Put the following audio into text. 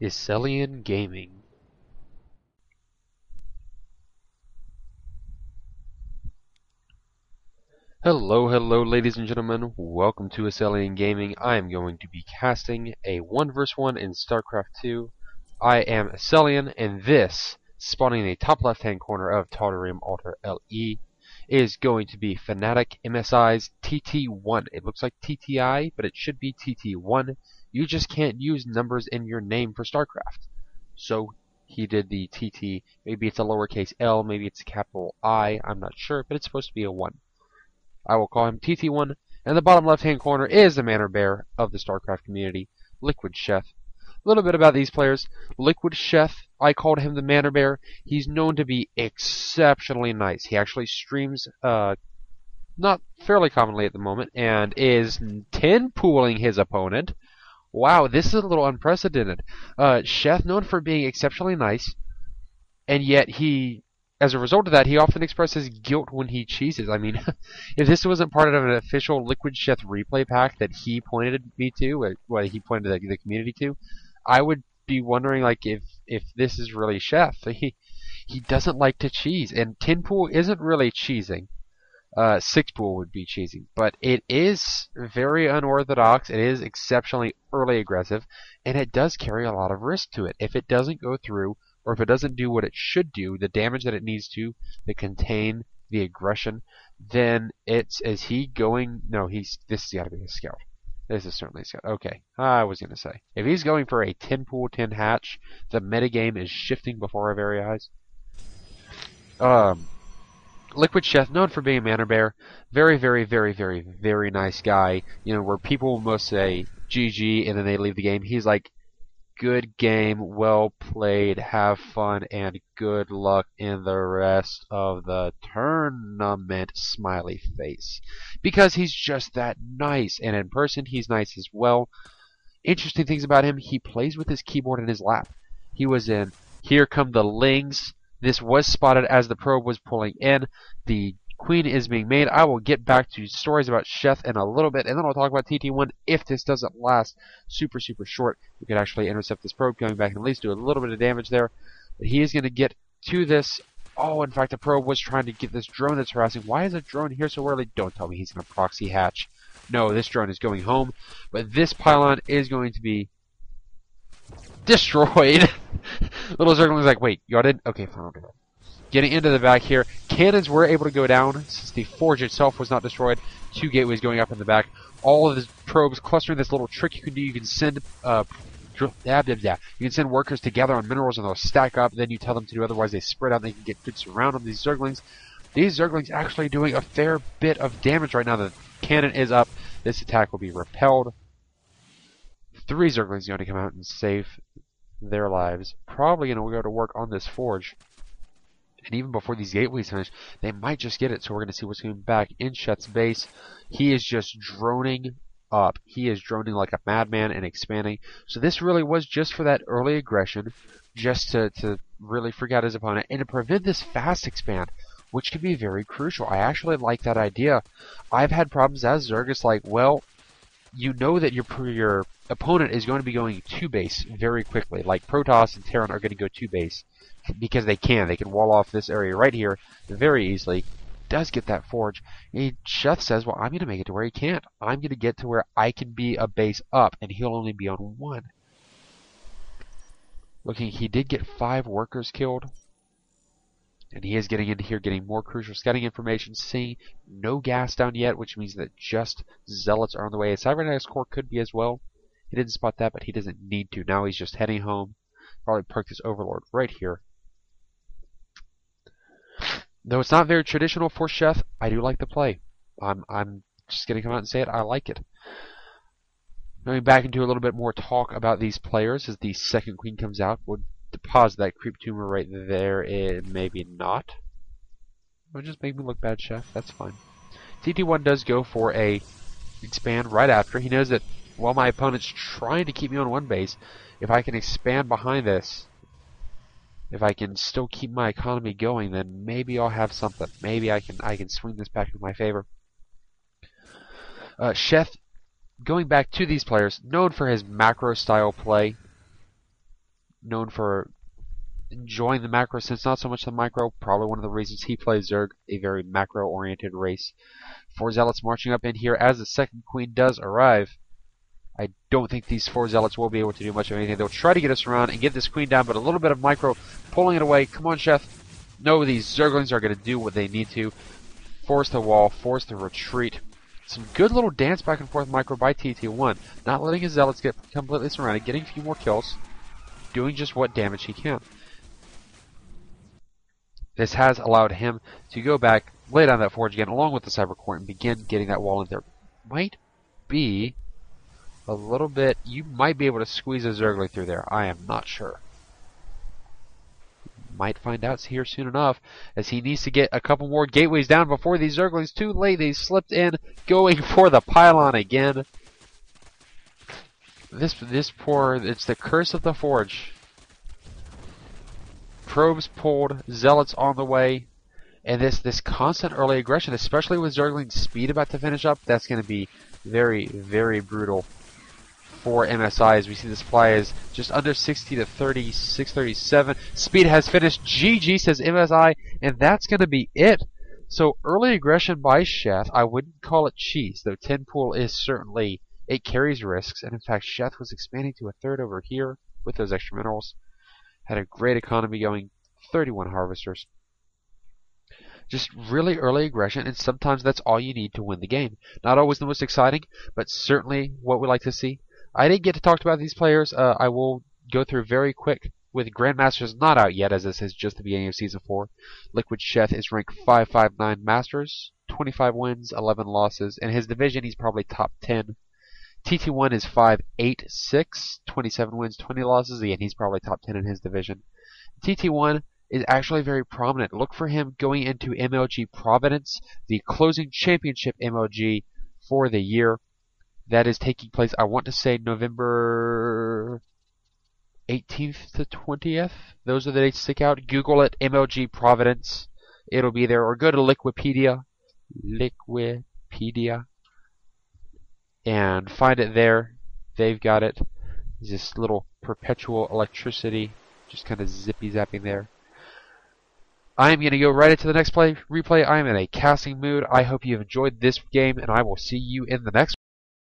Iselian Gaming. Hello ladies and gentlemen, welcome to Iselian Gaming. I am going to be casting a 1 vs 1 in StarCraft 2. I am Iselian, and this, spawning in the top left hand corner of Tal'darim Altar LE, is going to be FnaticMSI's TT1. It looks like TTI, but it should be TT1. You just can't use numbers in your name for StarCraft. So he did the TT, maybe it's a lowercase L, maybe it's a capital I, I'm not sure, but it's supposed to be a 1. I will call him TT1, and the bottom left-hand corner is the manor bear of the StarCraft community, Liquid Sheth. A little bit about these players. Liquid Sheth, I called him the manor bear. He's known to be exceptionally nice. He actually streams, not fairly commonly at the moment, and is 10-pooling his opponent. Wow, this is a little unprecedented. Sheth, known for being exceptionally nice, and yet he, as a result of that, he often expresses guilt when he cheeses. I mean, if this wasn't part of an official Liquid Sheth replay pack that he pointed me to, well, he pointed the community to, I would be wondering, like, if this is really Sheth. He doesn't like to cheese, and 10 pool isn't really cheesing. 6 pool would be cheesing, but it is very unorthodox. It is exceptionally early aggressive, and it does carry a lot of risk to it. If it doesn't go through, or if it doesn't do what it should do, the damage that it needs to contain the aggression, then it's, is he going, no, this has got to be a scout. This is certainly a scout. Okay, I was going to say, if he's going for a 10 pool, 10 hatch, the metagame is shifting before our very eyes. Liquid Sheth, known for being a manor bear, very nice guy. You know, where people most say GG and then they leave the game, he's like, good game, well played, have fun, and good luck in the rest of the tournament, smiley face. Because he's just that nice, and in person he's nice as well. Interesting things about him, he plays with his keyboard in his lap. He was in Here Come the Lings. This was spotted as the probe was pulling in. The queen is being made. I will get back to stories about Sheth in a little bit, and then I'll talk about TT1 if this doesn't last super short. We could actually intercept this probe, going back and at least do a little bit of damage there. But he is going to get to this. Oh, in fact, the probe was trying to get this drone that's harassing. Why is a drone here so early? Don't tell me he's going to proxy hatch. No, this drone is going home. But this pylon is going to be destroyed. Little Zergling's like, wait, y'all didn't? Okay, fine, I'll do that. Getting into the back here. Cannons were able to go down since the forge itself was not destroyed. 2 gateways going up in the back. All of the probes clustering. This little trick you can do. You can send you can send workers together on minerals and they'll stack up. Then you tell them to do otherwise. They spread out and they can get good surround on these Zerglings. These Zerglings actually doing a fair bit of damage right now. The cannon is up. This attack will be repelled. 3 Zerglings going to come out and save their lives. Probably going to go to work on this forge. And even before these gateways finish, they might just get it. So we're going to see what's coming back in Sheth's base. He is just droning up. He is droning like a madman and expanding. So this really was just for that early aggression, just to really freak out his opponent and to prevent this fast expand, which can be very crucial. I actually like that idea. I've had problems as Zerg. It's like, well, you know that your opponent is going to be going to base very quickly. Like Protoss and Terran are going to go to base because they can. They can wall off this area right here very easily. Does get that forge. Sheth says, well, I'm going to make it to where he can't. I'm going to get to where I can be a base up, and he'll only be on 1. Looking, he did get 5 workers killed. And he is getting into here, getting more crucial scouting information, seeing no gas down yet, which means that just zealots are on the way. A cybernetics core could be as well. He didn't spot that, but he doesn't need to. Now he's just heading home. Probably perk this overlord right here. Though it's not very traditional for Sheth, I do like the play. I'm just going to come out and say it. I like it. Going back into a little bit more talk about these players as the second queen comes out. We'll deposit that creep tumor right there. Maybe not. It'll just make me look bad, Sheth. That's fine. TT1 does go for a expand right after. He knows that while my opponent's trying to keep me on 1 base, if I can expand behind this, if I can still keep my economy going, then maybe I'll have something. Maybe I can swing this back in my favor. Sheth, going back to these players, known for his macro style play. known for enjoying the macro sense, not so much the micro. Probably one of the reasons he plays Zerg, a very macro-oriented race. 4 Zealots marching up in here as the second queen does arrive. I don't think these 4 Zealots will be able to do much of anything. They'll try to get us around and get this queen down, but a little bit of micro pulling it away. Come on, Sheth. No, these Zerglings are going to do what they need to. Force the wall, force the retreat. Some good little dance back and forth micro by TT1. Not letting his Zealots get completely surrounded, getting a few more kills, doing just what damage he can. This has allowed him to go back, lay down that forge again, along with the Cybercore, and begin getting that wall in there. Might be a little bit... You might be able to squeeze a Zergling through there. I am not sure. Might find out here soon enough, as he needs to get a couple more gateways down before these Zerglings. Too late, they slipped in, going for the pylon again. This poor... It's the curse of the forge. Probes pulled, Zealots on the way, and this constant early aggression, especially with Zergling's speed about to finish up, that's going to be very, very brutal for MSI, as we see the supply is just under 60 to 36, 37. Speed has finished. GG, says MSI, and that's going to be it. So early aggression by Sheth, I wouldn't call it cheese, though 10 pool is certainly, it carries risks, and in fact Sheth was expanding to a third over here with those extra minerals. Had a great economy going, 31 harvesters. Just really early aggression, and sometimes that's all you need to win the game. Not always the most exciting, but certainly what we like to see. I didn't get to talk about these players. I will go through very quick with Grandmasters not out yet, as this is just the beginning of Season 4. Liquid Sheth is ranked 559 Masters, 25 wins, 11 losses. In his division, he's probably top 10. TT1 is 586, 27 wins, 20 losses. Again, he's probably top 10 in his division. TT1 is actually very prominent. Look for him going into MLG Providence, the closing championship MLG for the year. That is taking place, I want to say, November 18th to 20th. Those are the dates that stick out. Google it, MLG Providence. It'll be there. Or go to Liquipedia. And find it there. They've got it. There's this little perpetual electricity just kind of zippy zapping there. I'm going to go right into the next replay. I am in a casting mood. I hope you've enjoyed this game, and I will see you in the next one.